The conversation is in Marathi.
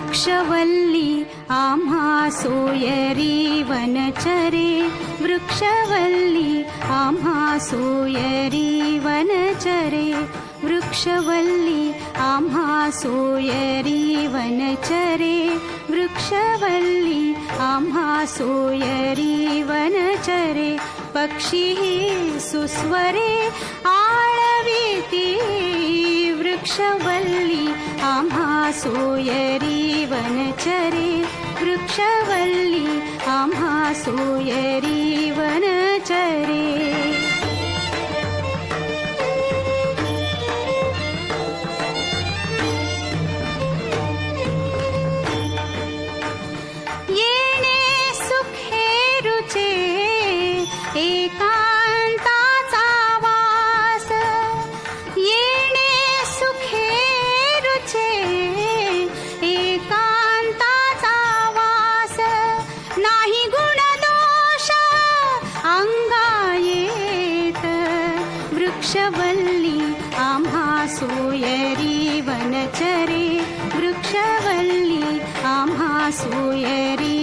वृक्षवल्ली आम्हा सोयरी वनचरे, वृक्षवल्ली आम्हा सोयरी वनचरे, वृक्षवल्ली आम्हा सोयरी वनचरे, वृक्षवल्ली आम्हा सोयरी वनचरे, पक्षी सुस्वरे आळविती, वृक्षवल्ली आम्हा सोयरी वनचरे, वृक्षवल्ली आम्हा सोयरी वनचरे. येणे सुखे रुचे एकांताचा वास, येणे सुखे रुचे एकांताचा वास, नाही गुण दोष अंगा येत, वृक्षवल्ली आम्हा सोयरी वनचरे, वृक्षवल्ली आम्हा सोयरी